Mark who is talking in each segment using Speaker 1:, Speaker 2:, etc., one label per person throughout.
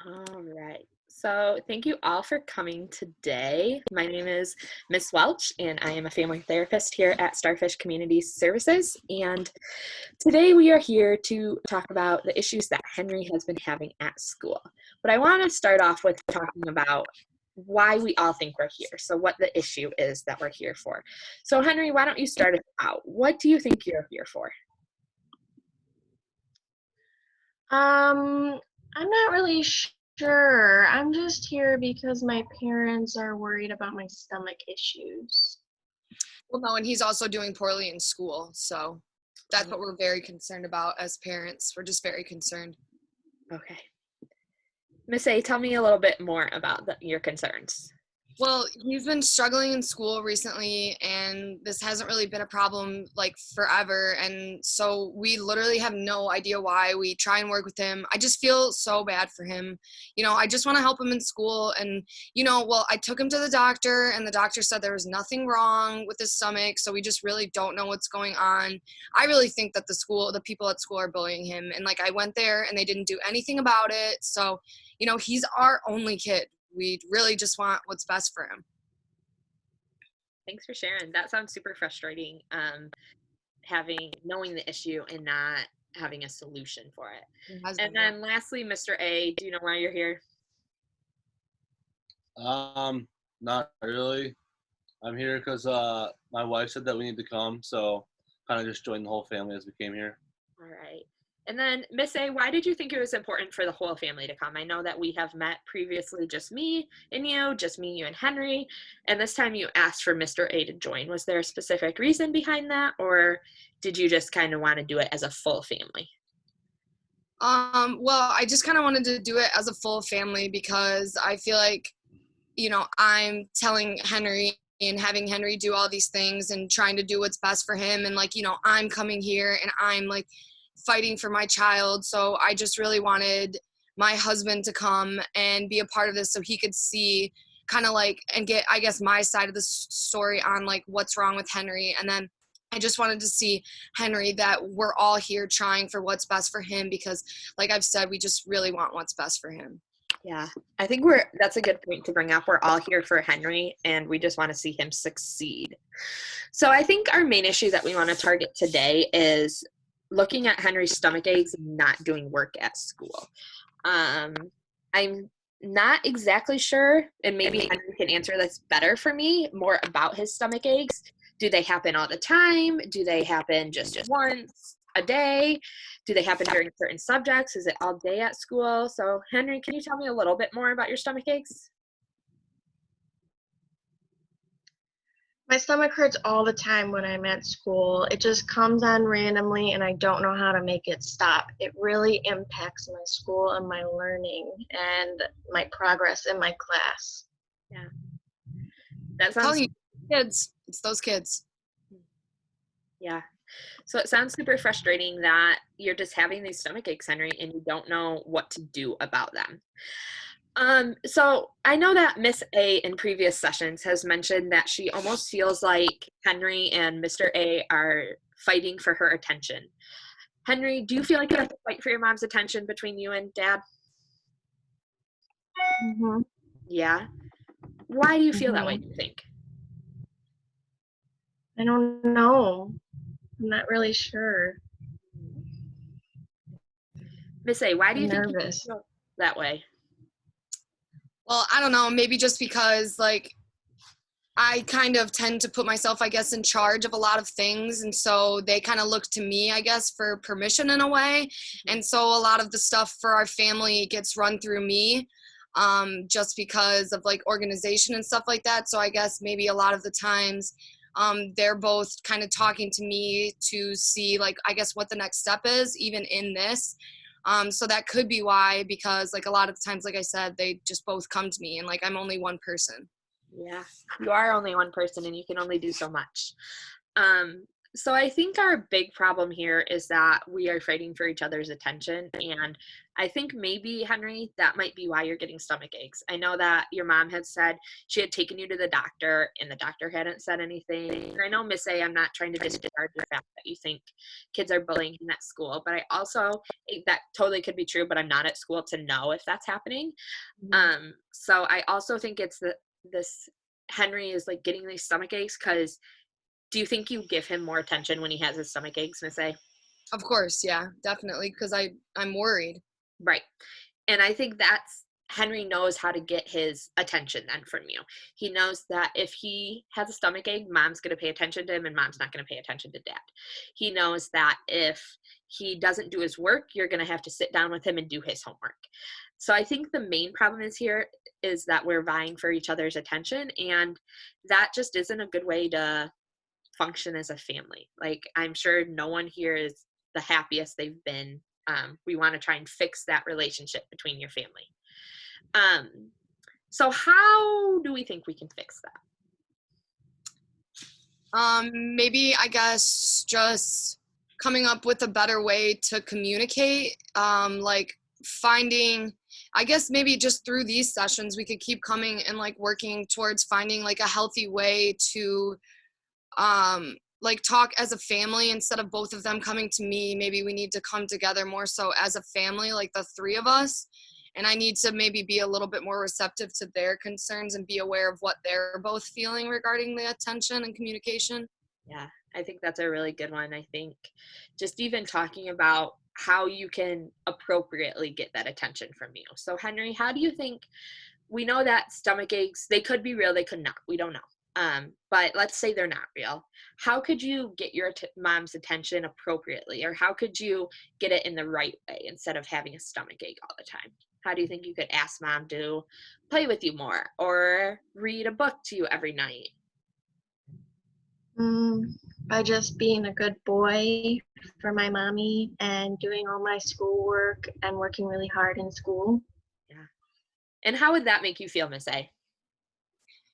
Speaker 1: All right. So, thank you all for coming today. My name is Miss Welch, and I am a family therapist here at Starfish Community Services. And today we are here to talk about the issues that Henry has been having at school. But I want to start off with talking about why we all think we're here. So, what the issue is that we're here for. So, Henry, why don't you start us out? What do you think you're here for?
Speaker 2: Um, I'm not really sure. I'm just here because my parents are worried about my stomach issues.
Speaker 3: Well, no, and he's also doing poorly in school, so that's what we're very concerned about as parents. We're just very concerned.
Speaker 1: Okay. Miss A, tell me a little bit more about your concerns.
Speaker 3: Well, he's been struggling in school recently, and this hasn't really been a problem like forever. And so we literally have no idea why. We try and work with him. I just feel so bad for him. I just want to help him in school. And, well, I took him to the doctor, and the doctor said there was nothing wrong with his stomach. So we just really don't know what's going on. I really think that the people at school are bullying him. And like, I went there and they didn't do anything about it. So, he's our only kid. We really just want what's best for him.
Speaker 1: Thanks for sharing. That sounds super frustrating, knowing the issue and not having a solution for it. And then lastly, Mr. A, do you know why you're here?
Speaker 4: Not really. I'm here because my wife said that we need to come, so kind of just joined the whole family as we came here.
Speaker 1: All right. And then Miss A, why did you think it was important for the whole family to come? I know that we have met previously, just me and you and Henry, and this time you asked for Mr. A to join. Was there a specific reason behind that, or did you just kind of want to do it as a full family?
Speaker 3: Well, I just kind of wanted to do it as a full family because I feel like, I'm telling Henry and having Henry do all these things and trying to do what's best for him. And like, I'm coming here and I'm like fighting for my child. So I just really wanted my husband to come and be a part of this so he could see kind of like and get, I guess, my side of the story on like what's wrong with Henry. And then I just wanted to see Henry that we're all here trying for what's best for him because like I've said, we just really want what's best for him.
Speaker 1: Yeah, I think that's a good point to bring up. We're all here for Henry and we just want to see him succeed. So I think our main issue that we want to target today is looking at Henry's stomach aches and not doing work at school. I'm not exactly sure, and maybe Henry can answer this better for me, more about his stomach aches. Do they happen all the time? Do they happen just once a day? Do they happen during certain subjects? Is it all day at school? So Henry, can you tell me a little bit more about your stomach aches?
Speaker 2: My stomach hurts all the time when I'm at school. It just comes on randomly and I don't know how to make it stop. It really impacts my school and my learning and my progress in my class.
Speaker 1: Yeah. That sounds
Speaker 3: kids. It's those kids.
Speaker 1: Yeah. So it sounds super frustrating that you're just having these stomach aches, Henry, and you don't know what to do about them. So I know that Miss A in previous sessions has mentioned that she almost feels like Henry and Mr. A are fighting for her attention. Henry, do you feel like you have to fight for your mom's attention between you and Dad?
Speaker 2: Mm-hmm.
Speaker 1: Yeah. Why do you feel that way, do you think?
Speaker 2: I don't know. I'm not really sure.
Speaker 1: Miss A, why do you think
Speaker 2: you
Speaker 1: feel that way?
Speaker 3: Well, I don't know, maybe just because like I kind of tend to put myself, I guess, in charge of a lot of things. And so they kind of look to me, I guess, for permission in a way. And so a lot of the stuff for our family gets run through me just because of like organization and stuff like that. So I guess maybe a lot of the times they're both kind of talking to me to see like, I guess, what the next step is, even in this. So that could be why, because like a lot of the times, like I said, they just both come to me and like I'm only one person.
Speaker 1: Yeah, you are only one person and you can only do so much. So I think our big problem here is that we are fighting for each other's attention. And I think maybe, Henry, that might be why you're getting stomach aches. I know that your mom had said she had taken you to the doctor and the doctor hadn't said anything. And I know, Miss A, I'm not trying to disregard the fact that you think kids are bullying him at school, but I also think that totally could be true, but I'm not at school to know if that's happening. So I also think it's this Henry is like getting these stomach aches because do you think you give him more attention when he has his stomach aches, Miss A?
Speaker 3: Of course, yeah, definitely, because I'm worried.
Speaker 1: Right. And I think that's Henry knows how to get his attention then from you. He knows that if he has a stomach ache, mom's going to pay attention to him and mom's not going to pay attention to dad. He knows that if he doesn't do his work, you're going to have to sit down with him and do his homework. So I think the main problem is that we're vying for each other's attention, and that just isn't a good way to function as a family. Like, I'm sure no one here is the happiest they've been. We want to try and fix that relationship between your family. So how do we think we can fix that?
Speaker 3: Maybe, I guess, just coming up with a better way to communicate, like finding, I guess maybe just through these sessions we could keep coming and like working towards finding like a healthy way to like talk as a family instead of both of them coming to me. Maybe we need to come together more so as a family, like the three of us, and I need to maybe be a little bit more receptive to their concerns and be aware of what they're both feeling regarding the attention and communication.
Speaker 1: Yeah, I think that's a really good one. I think just even talking about how you can appropriately get that attention from you. So Henry, how do you think, we know that stomach aches, they could be real, they could not, we don't know. But let's say they're not real. How could you get your mom's attention appropriately, or how could you get it in the right way instead of having a stomach ache all the time? How do you think you could ask mom to play with you more or read a book to you every night?
Speaker 2: By just being a good boy for my mommy and doing all my schoolwork and working really hard in school.
Speaker 1: Yeah. And how would that make you feel, Miss A?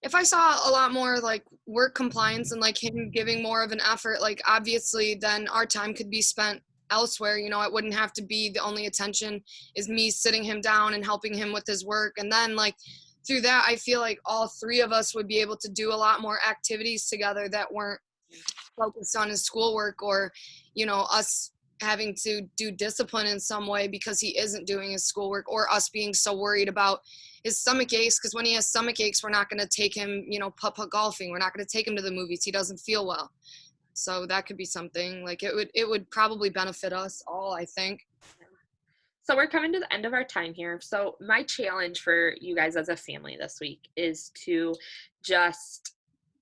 Speaker 3: If I saw a lot more like work compliance and like him giving more of an effort, like obviously then our time could be spent elsewhere. You know, it wouldn't have to be the only attention is me sitting him down and helping him with his work. And then like through that, I feel like all three of us would be able to do a lot more activities together that weren't focused on his schoolwork, or, you know, us having to do discipline in some way because he isn't doing his schoolwork, or us being so worried about his stomach aches, because when he has stomach aches, we're not going to take him, you know, putt-putt golfing. We're not going to take him to the movies. He doesn't feel well. So that could be something like it would probably benefit us all, I think.
Speaker 1: So we're coming to the end of our time here. So my challenge for you guys as a family this week is to just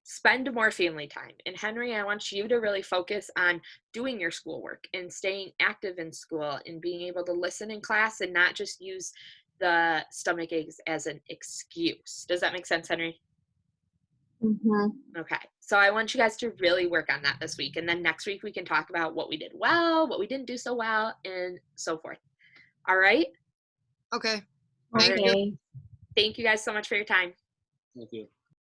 Speaker 1: spend more family time. And Henry, I want you to really focus on doing your schoolwork and staying active in school and being able to listen in class and not just use the stomach aches as an excuse. Does that make sense, Henry? Okay. So I want you guys to really work on that this week. And then next week we can talk about what we did well, what we didn't do so well, and so forth. All right?
Speaker 3: Okay.
Speaker 2: Okay.
Speaker 1: Thank you guys so much for your time.
Speaker 4: Thank you.